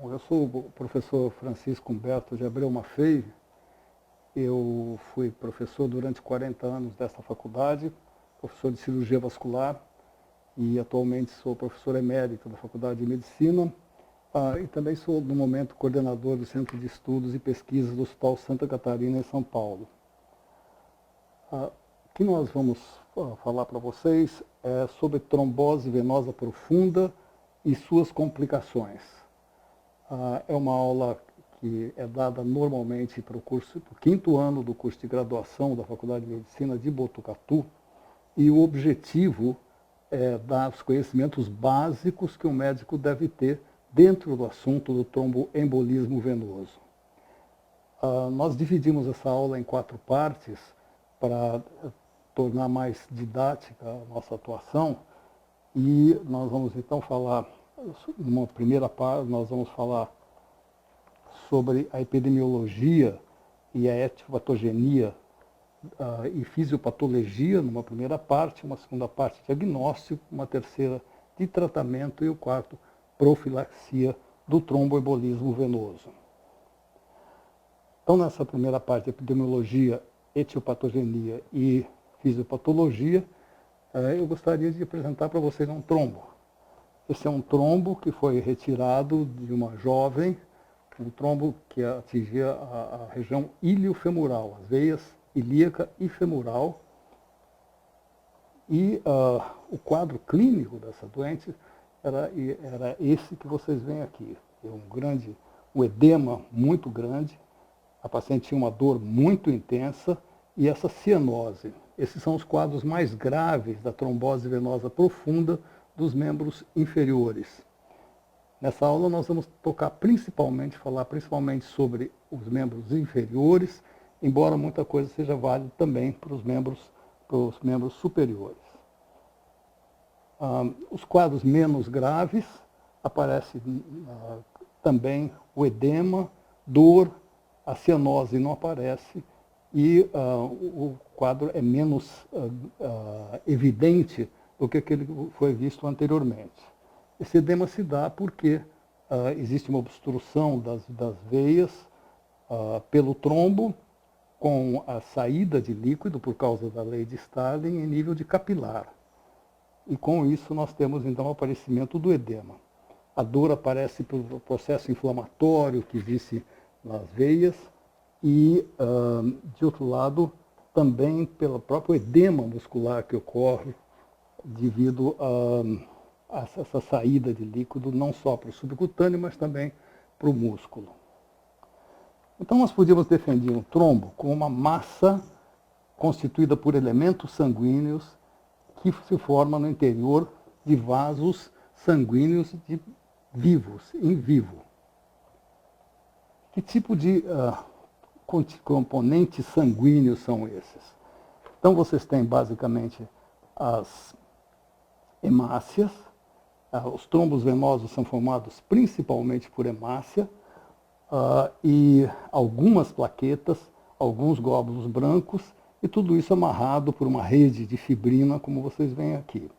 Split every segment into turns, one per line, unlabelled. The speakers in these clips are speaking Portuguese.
Bom, eu sou o professor Francisco Humberto de Abreu Maffei. Eu fui professor durante 40 anos dessa faculdade, professor de cirurgia vascular, e atualmente sou professor emérito da Faculdade de Medicina, e também sou, no momento, coordenador do Centro de Estudos e Pesquisas do Hospital Santa Catarina, em São Paulo. O que nós vamos falar para vocês é sobre trombose venosa profunda e suas complicações. É uma aula que é dada normalmente para o quinto ano do curso de graduação da Faculdade de Medicina de Botucatu, e o objetivo é dar os conhecimentos básicos que um médico deve ter dentro do assunto do tromboembolismo venoso. Nós dividimos essa aula em 4 partes para tornar mais didática a nossa atuação, e nós vamos então falar, numa primeira parte, nós vamos falar sobre a epidemiologia e a etiopatogenia e fisiopatologia, numa primeira parte, uma segunda parte, diagnóstico, uma terceira de tratamento e o quarto, profilaxia do tromboembolismo venoso. Então, nessa primeira parte, epidemiologia, etiopatogenia e fisiopatologia, eu gostaria de apresentar para vocês um trombo. Esse é um trombo que foi retirado de uma jovem, um trombo que atingia a região iliofemoral, as veias ilíaca e femoral. E o quadro clínico dessa doente era esse que vocês veem aqui. Um edema muito grande, a paciente tinha uma dor muito intensa e essa cianose. Esses são os quadros mais graves da trombose venosa profunda dos membros inferiores. Nessa aula nós vamos falar principalmente sobre os membros inferiores, embora muita coisa seja válida também para os membros superiores. Os quadros menos graves, aparece também o edema, dor, a cianose não aparece, e o quadro é menos evidente do que aquele que foi visto anteriormente. Esse edema se dá porque existe uma obstrução das veias pelo trombo, com a saída de líquido por causa da lei de Starling em nível de capilar. E com isso nós temos então o aparecimento do edema. A dor aparece pelo processo inflamatório que existe nas veias e, de outro lado, também pelo próprio edema muscular que ocorre devido a essa saída de líquido, não só para o subcutâneo, mas também para o músculo. Então nós podíamos definir um trombo como uma massa constituída por elementos sanguíneos que se forma no interior de vasos sanguíneos em vivo. Que tipo de componentes sanguíneos são esses? Então vocês têm basicamente as hemácias. Os trombos venosos são formados principalmente por hemácia, e algumas plaquetas, alguns glóbulos brancos, e tudo isso amarrado por uma rede de fibrina, como vocês veem aqui.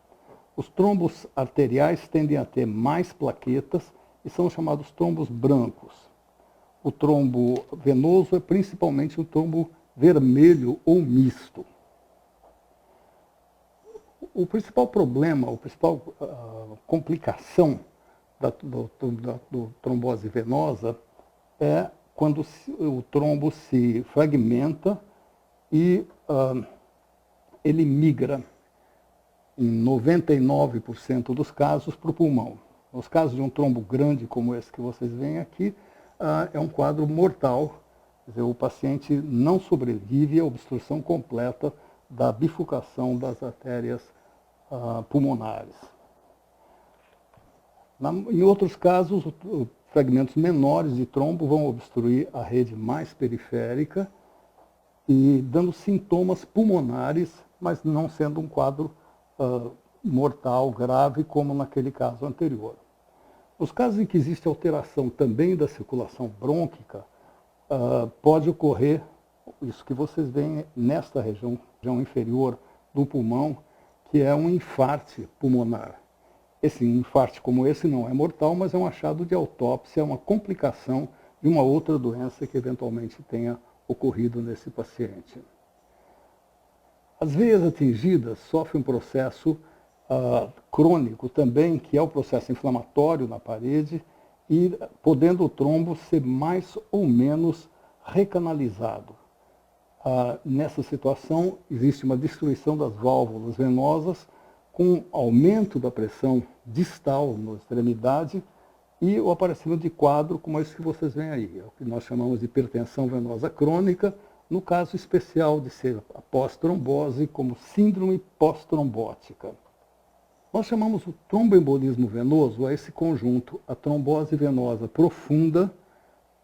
Os trombos arteriais tendem a ter mais plaquetas e são chamados trombos brancos. O trombo venoso é principalmente um trombo vermelho ou misto. O principal problema, a principal complicação do trombose venosa é quando o trombo se fragmenta e ele migra, em 99% dos casos, para o pulmão. Nos casos de um trombo grande como esse que vocês veem aqui, é um quadro mortal. Quer dizer, o paciente não sobrevive à obstrução completa da bifurcação das artérias pulmonares. Em outros casos, fragmentos menores de trombo vão obstruir a rede mais periférica e dando sintomas pulmonares, mas não sendo um quadro mortal grave como naquele caso anterior. Nos casos em que existe alteração também da circulação brônquica, pode ocorrer isso que vocês veem nesta região inferior do pulmão, que é um infarte pulmonar. Esse infarto como esse não é mortal, mas é um achado de autópsia, uma complicação de uma outra doença que eventualmente tenha ocorrido nesse paciente. As veias atingidas sofrem um processo crônico também, que é o processo inflamatório na parede, e podendo o trombo ser mais ou menos recanalizado. Nessa situação, existe uma destruição das válvulas venosas, com aumento da pressão distal na extremidade e o aparecimento de quadro como esse que vocês veem aí, é o que nós chamamos de hipertensão venosa crônica, no caso especial de ser a pós-trombose como síndrome pós-trombótica. Nós chamamos o tromboembolismo venoso a esse conjunto, a trombose venosa profunda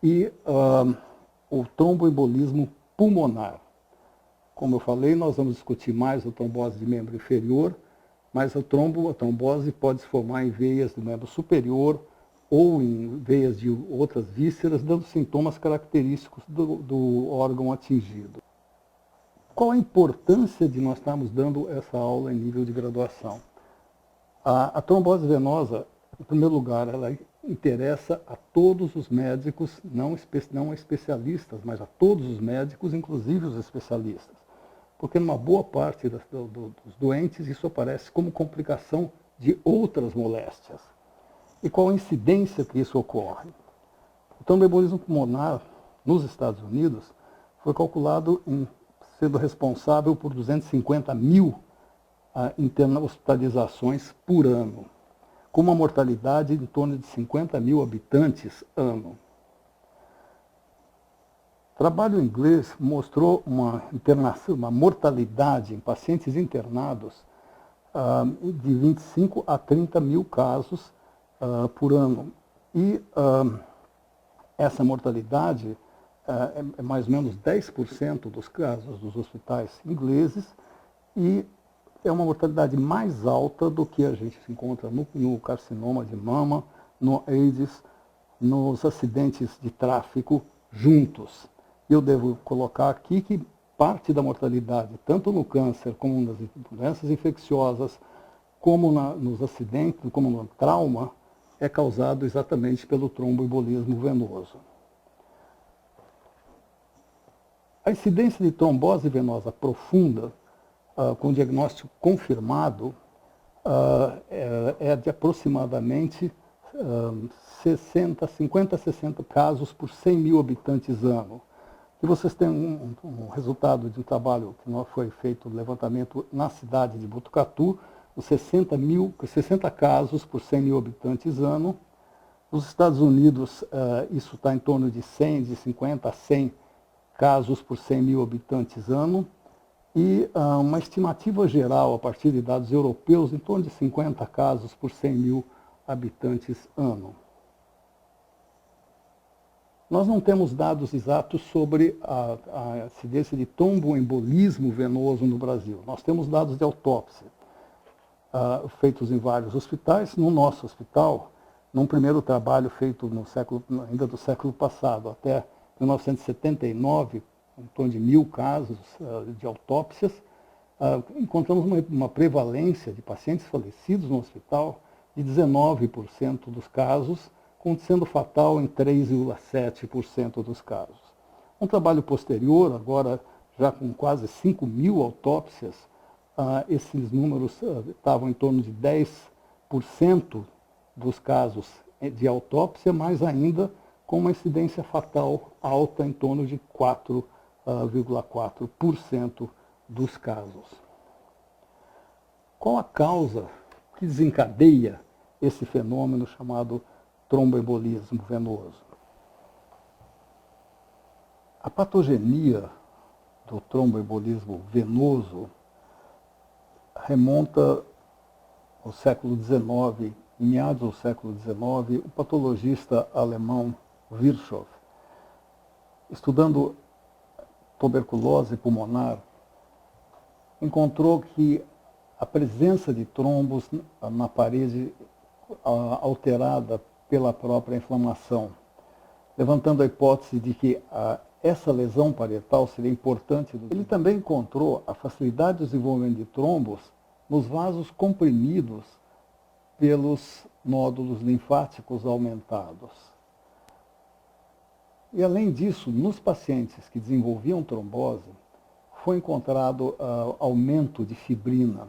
e o tromboembolismo pulmonar. Como eu falei, nós vamos discutir mais a trombose de membro inferior, mas a trombose pode se formar em veias do membro superior ou em veias de outras vísceras, dando sintomas característicos do órgão atingido. Qual a importância de nós estarmos dando essa aula em nível de graduação? A trombose venosa, em primeiro lugar, ela interessa a todos os médicos, não especialistas, mas a todos os médicos, inclusive os especialistas. Porque numa boa parte dos doentes isso aparece como complicação de outras moléstias. E qual a incidência que isso ocorre? O tromboembolismo pulmonar nos Estados Unidos foi calculado sendo responsável por 250 mil hospitalizações por ano, com uma mortalidade em torno de 50 mil habitantes ano. Trabalho inglês mostrou uma mortalidade em pacientes internados de 25 a 30 mil casos por ano. E essa mortalidade é mais ou menos 10% dos casos dos hospitais ingleses e é uma mortalidade mais alta do que a gente se encontra no carcinoma de mama, no AIDS, nos acidentes de tráfico juntos. Eu devo colocar aqui que parte da mortalidade, tanto no câncer como nas doenças infecciosas, como nos acidentes, como no trauma, é causado exatamente pelo tromboembolismo venoso. A incidência de trombose venosa profunda, com diagnóstico confirmado, é de aproximadamente 50 a 60 casos por 100 mil habitantes ano. E vocês têm um resultado de um trabalho que foi feito, um levantamento na cidade de Botucatu, os 60 casos por 100 mil habitantes ano. Nos Estados Unidos, isso está em torno de 50 a 100 casos por 100 mil habitantes ano. E uma estimativa geral, a partir de dados europeus, em torno de 50 casos por 100 mil habitantes ano. Nós não temos dados exatos sobre a incidência de tromboembolismo venoso no Brasil. Nós temos dados de autópsia, feitos em vários hospitais. No nosso hospital, num primeiro trabalho feito ainda do século passado, até 1979, em torno de 1.000 casos de autópsias, encontramos uma prevalência de pacientes falecidos no hospital de 19% dos casos, sendo fatal em 3,7% dos casos. Um trabalho posterior, agora já com quase 5.000 autópsias, esses números estavam em torno de 10% dos casos de autópsia, mas ainda com uma incidência fatal alta em torno de 4,4% dos casos. Qual a causa que desencadeia esse fenômeno chamado tromboembolismo venoso? A patogenia do tromboembolismo venoso remonta ao século XIX. Em meados do século XIX, o patologista alemão Virchow, estudando tuberculose pulmonar, encontrou que a presença de trombos na parede alterada pela própria inflamação, levantando a hipótese de que essa lesão parietal seria importante. Ele também encontrou a facilidade de desenvolvimento de trombos nos vasos comprimidos pelos nódulos linfáticos aumentados. E além disso, nos pacientes que desenvolviam trombose, foi encontrado aumento de fibrina.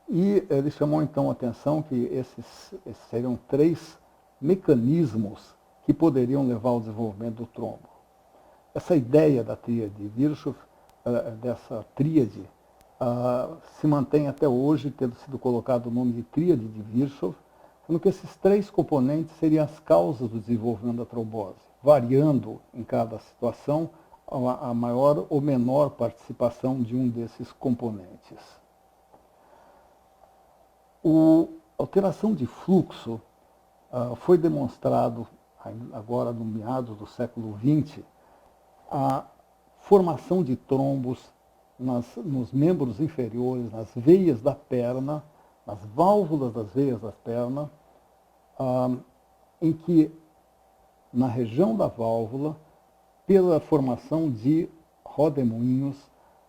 E ele chamou então a atenção que esses seriam 3 mecanismos que poderiam levar ao desenvolvimento do trombo. Essa ideia da tríade de Virchow, dessa tríade, se mantém até hoje, tendo sido colocado o nome de tríade de Virchow, sendo que esses 3 componentes seriam as causas do desenvolvimento da trombose, variando em cada situação a maior ou menor participação de um desses componentes. A alteração de fluxo foi demonstrado, agora no meados do século XX, a formação de trombos nos membros inferiores, nas veias da perna, nas válvulas das veias da perna, em que, na região da válvula, pela formação de rodemoinhos,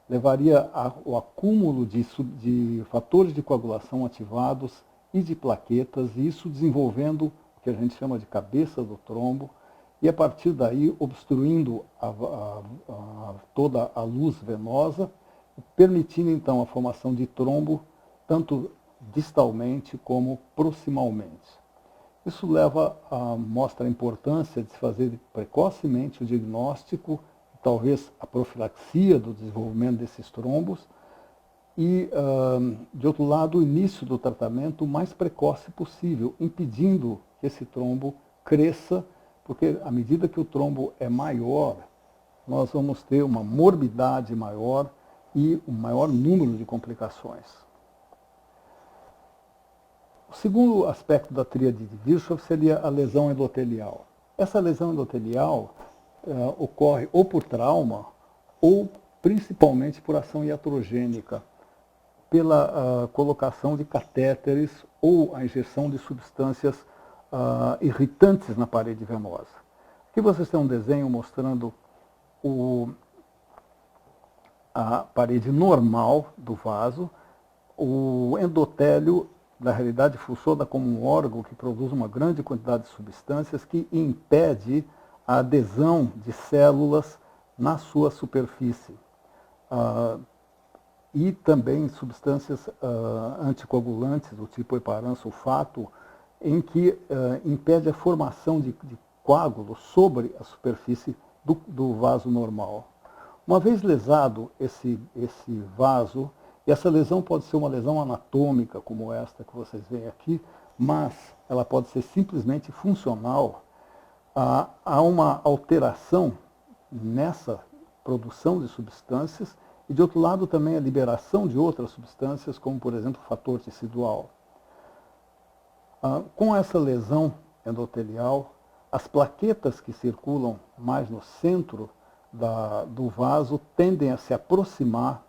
levaria ao acúmulo de fatores de coagulação ativados e de plaquetas, e isso desenvolvendo o que a gente chama de cabeça do trombo, e a partir daí obstruindo toda a luz venosa, permitindo então a formação de trombo, tanto distalmente como proximalmente. Isso mostra a importância de se fazer precocemente o diagnóstico, talvez a profilaxia do desenvolvimento desses trombos, e, de outro lado, o início do tratamento o mais precoce possível, impedindo que esse trombo cresça, porque à medida que o trombo é maior, nós vamos ter uma morbidade maior e um maior número de complicações. O segundo aspecto da tríade de Virchow seria a lesão endotelial. Essa lesão endotelial ocorre ou por trauma ou principalmente por ação iatrogênica, pela colocação de catéteres ou a injeção de substâncias irritantes na parede venosa. Aqui vocês têm um desenho mostrando a parede normal do vaso. O endotélio, na realidade, funciona como um órgão que produz uma grande quantidade de substâncias que impede a adesão de células na sua superfície. E também substâncias anticoagulantes do tipo heparan sulfato, em que impede a formação de coágulos sobre a superfície do vaso normal. Uma vez lesado esse vaso, e essa lesão pode ser uma lesão anatômica, como esta que vocês veem aqui, mas ela pode ser simplesmente funcional. Há uma alteração nessa produção de substâncias e, de outro lado, também a liberação de outras substâncias, como, por exemplo, o fator tecidual. Com essa lesão endotelial, as plaquetas que circulam mais no centro do vaso tendem a se aproximar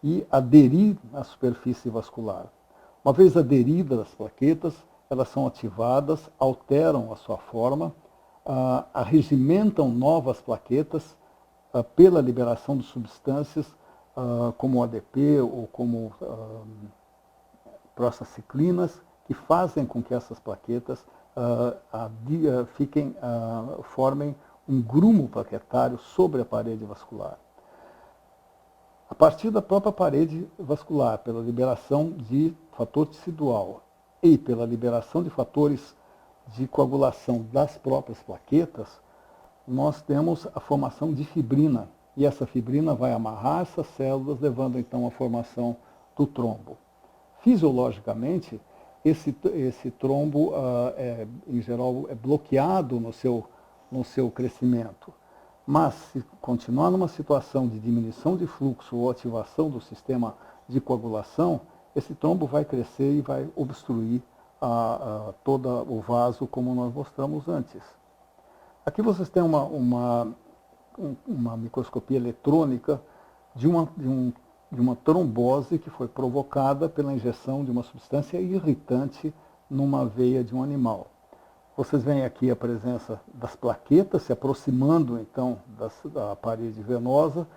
e aderir à superfície vascular. Uma vez aderidas as plaquetas, elas são ativadas, alteram a sua forma, arregimentam novas plaquetas pela liberação de substâncias como o ADP ou como prostacyclinas, que fazem com que essas plaquetas formem um grumo plaquetário sobre a parede vascular. A partir da própria parede vascular, pela liberação de fator tecidual e pela liberação de fatores de coagulação das próprias plaquetas, nós temos a formação de fibrina. E essa fibrina vai amarrar essas células, levando então à formação do trombo. Fisiologicamente, esse trombo, em geral, é bloqueado no seu crescimento. Mas, se continuar numa situação de diminuição de fluxo ou ativação do sistema de coagulação, esse trombo vai crescer e vai obstruir todo o vaso, como nós mostramos antes. Aqui vocês têm uma microscopia eletrônica de uma trombose que foi provocada pela injeção de uma substância irritante numa veia de um animal. Vocês veem aqui a presença das plaquetas se aproximando, então, da parede venosa,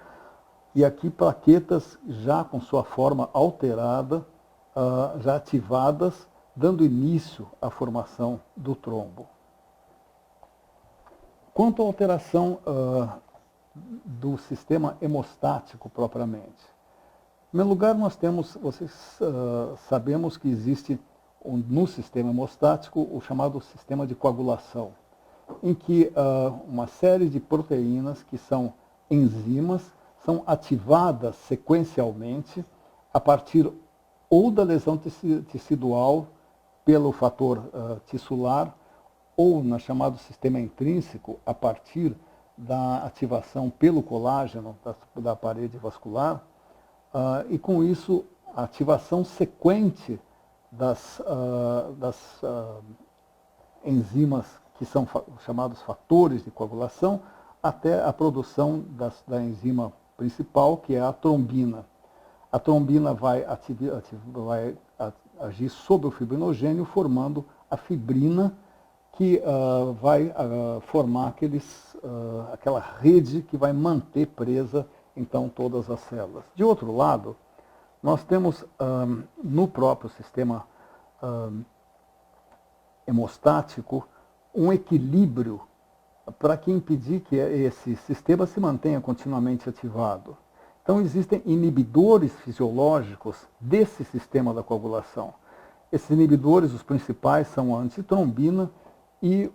e aqui plaquetas já com sua forma alterada, já ativadas, dando início à formação do trombo. Quanto à alteração do sistema hemostático propriamente. Em primeiro lugar, nós temos, sabemos que existe no sistema hemostático o chamado sistema de coagulação, em que uma série de proteínas que são enzimas são ativadas sequencialmente a partir ou da lesão tecidual pelo fator tissular ou no chamado sistema intrínseco a partir da ativação pelo colágeno da parede vascular, e com isso a ativação sequente das enzimas que são chamados fatores de coagulação até a produção da enzima principal, que é a trombina. A trombina vai agir sobre o fibrinogênio, formando a fibrina, que vai formar aquela rede que vai manter presa, então, todas as células. De outro lado, nós temos no próprio sistema hemostático um equilíbrio para que impedir que esse sistema se mantenha continuamente ativado. Então, existem inibidores fisiológicos desse sistema da coagulação. Esses inibidores, os principais, são a antitrombina e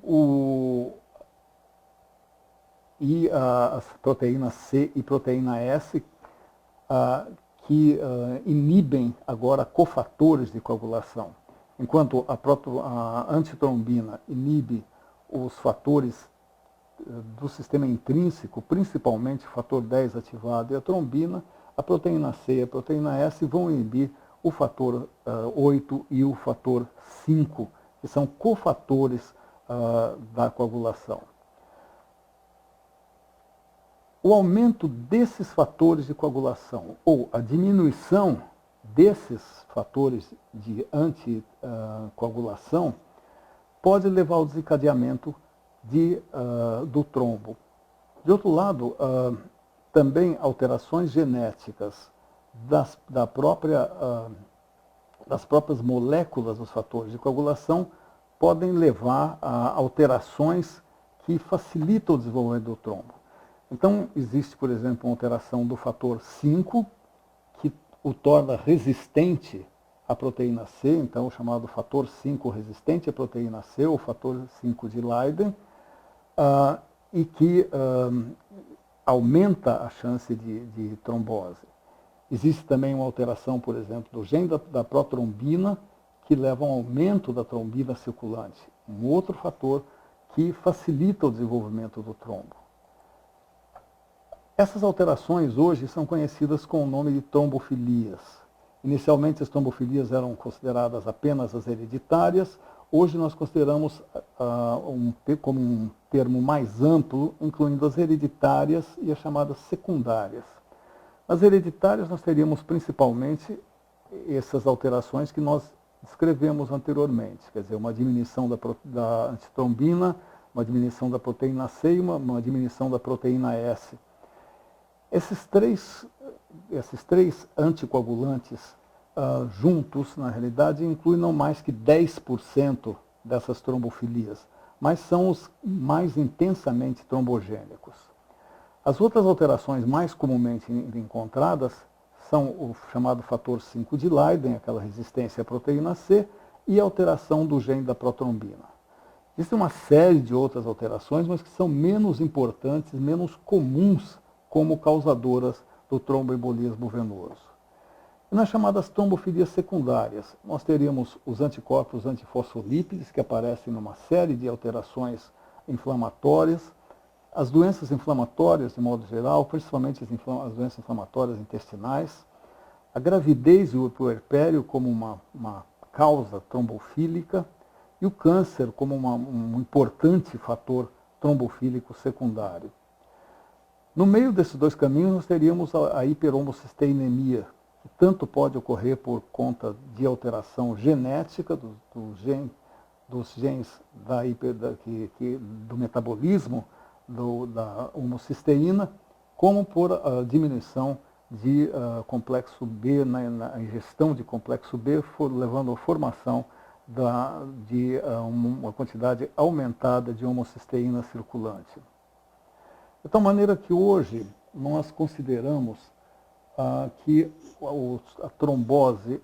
as proteínas C e proteína S, que inibem agora cofatores de coagulação. Enquanto a antitrombina inibe os fatores do sistema intrínseco, principalmente o fator 10 ativado e a trombina, a proteína C e a proteína S vão inibir o fator 8 e o fator 5, que são cofatores da coagulação. O aumento desses fatores de coagulação ou a diminuição desses fatores de anticoagulação pode levar ao desencadeamento do trombo. De outro lado, também alterações genéticas das próprias moléculas dos fatores de coagulação podem levar a alterações que facilitam o desenvolvimento do trombo. Então, existe, por exemplo, uma alteração do fator 5, que o torna resistente à proteína C, então o chamado fator 5 resistente à proteína C, ou fator 5 de Leiden, e que aumenta a chance de trombose. Existe também uma alteração, por exemplo, do gene da protrombina, que leva a um aumento da trombina circulante, um outro fator que facilita o desenvolvimento do trombo. Essas alterações hoje são conhecidas com o nome de trombofilias. Inicialmente as trombofilias eram consideradas apenas as hereditárias, hoje nós consideramos como um termo mais amplo, incluindo as hereditárias e as chamadas secundárias. Nas hereditárias nós teríamos principalmente essas alterações que nós descrevemos anteriormente, quer dizer, uma diminuição da antitrombina, uma diminuição da proteína C e uma diminuição da proteína S. Esses três anticoagulantes juntos, na realidade, incluem não mais que 10% dessas trombofilias, mas são os mais intensamente trombogênicos. As outras alterações mais comumente encontradas são o chamado fator 5 de Leiden, aquela resistência à proteína C, e a alteração do gene da protrombina. Existe uma série de outras alterações, mas que são menos importantes, menos comuns como causadoras do tromboembolismo venoso. E nas chamadas trombofilias secundárias, nós teríamos os anticorpos antifosfolípides, que aparecem numa série de alterações inflamatórias, as doenças inflamatórias, de modo geral, principalmente as doenças inflamatórias intestinais, a gravidez e o puerpério como uma causa trombofílica, e o câncer como um importante fator trombofílico secundário. No meio desses dois caminhos, nós teríamos a hiperhomocisteinemia, que tanto pode ocorrer por conta de alteração genética dos genes do metabolismo da homocisteína, como por diminuição de complexo B, na ingestão de complexo B, levando à formação de uma quantidade aumentada de homocisteína circulante. De tal maneira que hoje nós consideramos que a trombose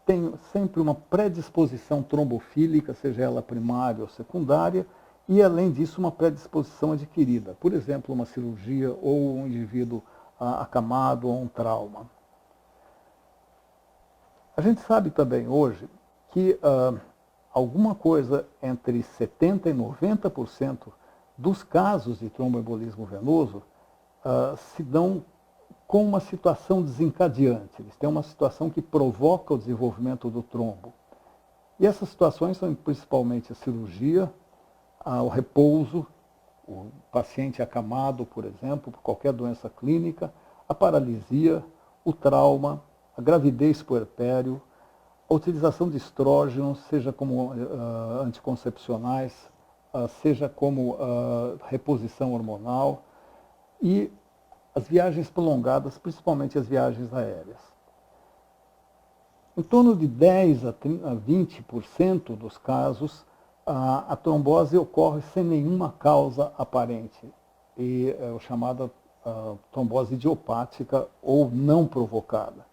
tem sempre uma predisposição trombofílica, seja ela primária ou secundária, e além disso uma predisposição adquirida, por exemplo, uma cirurgia ou um indivíduo acamado ou um trauma. A gente sabe também hoje que alguma coisa entre 70% e 90% dos casos de tromboembolismo venoso se dão com uma situação desencadeante. Eles têm uma situação que provoca o desenvolvimento do trombo. E essas situações são principalmente a cirurgia, o repouso, o paciente acamado, por exemplo, por qualquer doença clínica, a paralisia, o trauma, a gravidez puerpério, a utilização de estrógenos, seja como anticoncepcionais, seja como reposição hormonal, e as viagens prolongadas, principalmente as viagens aéreas. Em torno de 10% a 20% dos casos, a trombose ocorre sem nenhuma causa aparente, e é chamada trombose idiopática ou não provocada.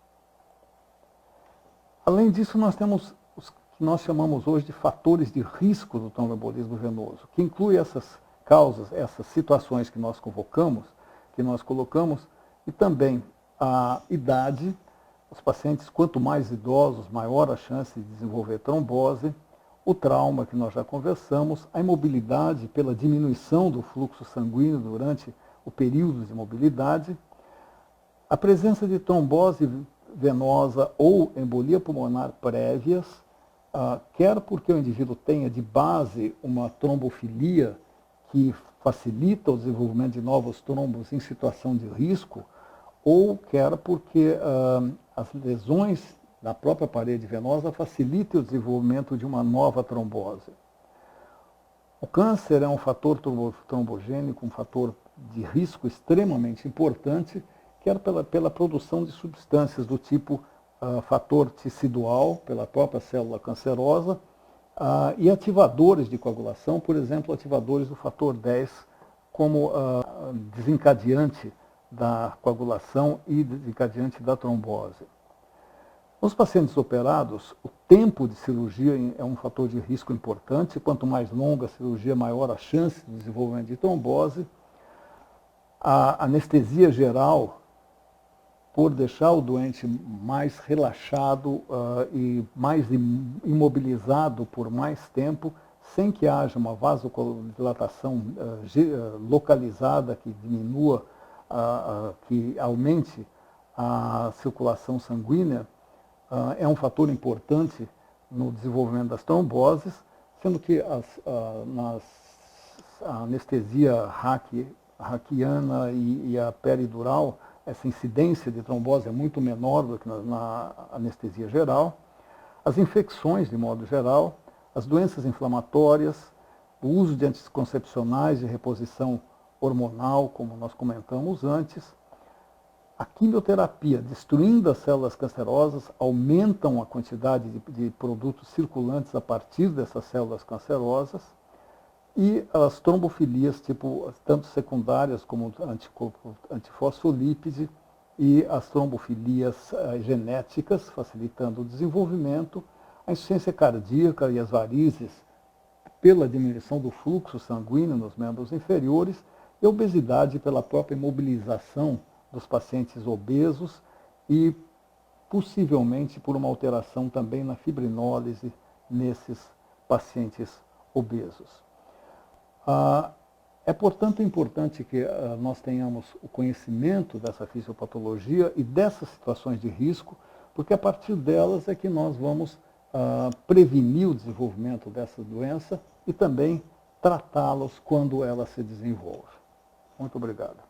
Além disso, nós temos os que nós chamamos hoje de fatores de risco do tromboembolismo venoso, que inclui essas causas, essas situações que nós convocamos, que nós colocamos, e também a idade. Os pacientes, quanto mais idosos, maior a chance de desenvolver trombose, o trauma, que nós já conversamos, a imobilidade pela diminuição do fluxo sanguíneo durante o período de mobilidade, a presença de trombose venosa ou embolia pulmonar prévias, quer porque o indivíduo tenha de base uma trombofilia que facilita o desenvolvimento de novos trombos em situação de risco, ou quer porque as lesões da própria parede venosa facilitam o desenvolvimento de uma nova trombose. O câncer é um fator trombogênico, um fator de risco extremamente importante, quer pela produção de substâncias do tipo fator tecidual, pela própria célula cancerosa, e ativadores de coagulação, por exemplo, ativadores do fator 10, como desencadeante da coagulação e desencadeante da trombose. Nos pacientes operados, o tempo de cirurgia é um fator de risco importante. Quanto mais longa a cirurgia, maior a chance de desenvolvimento de trombose. A anestesia geral, por deixar o doente mais relaxado e mais imobilizado por mais tempo, sem que haja uma vasodilatação localizada que diminua, que aumente a circulação sanguínea, é um fator importante no desenvolvimento das tromboses, sendo que a anestesia raquiana e a peridural, essa incidência de trombose é muito menor do que na anestesia geral. As infecções, de modo geral, as doenças inflamatórias, o uso de anticoncepcionais de reposição hormonal, como nós comentamos antes. A quimioterapia, destruindo as células cancerosas, aumentam a quantidade de produtos circulantes a partir dessas células cancerosas, e as trombofilias, tanto secundárias como antifosfolípide, e as trombofilias genéticas, facilitando o desenvolvimento, a insuficiência cardíaca e as varizes pela diminuição do fluxo sanguíneo nos membros inferiores, e a obesidade pela própria imobilização dos pacientes obesos e possivelmente por uma alteração também na fibrinólise nesses pacientes obesos. É, portanto, importante que nós tenhamos o conhecimento dessa fisiopatologia e dessas situações de risco, porque a partir delas é que nós vamos prevenir o desenvolvimento dessa doença e também tratá-los quando ela se desenvolve. Muito obrigado.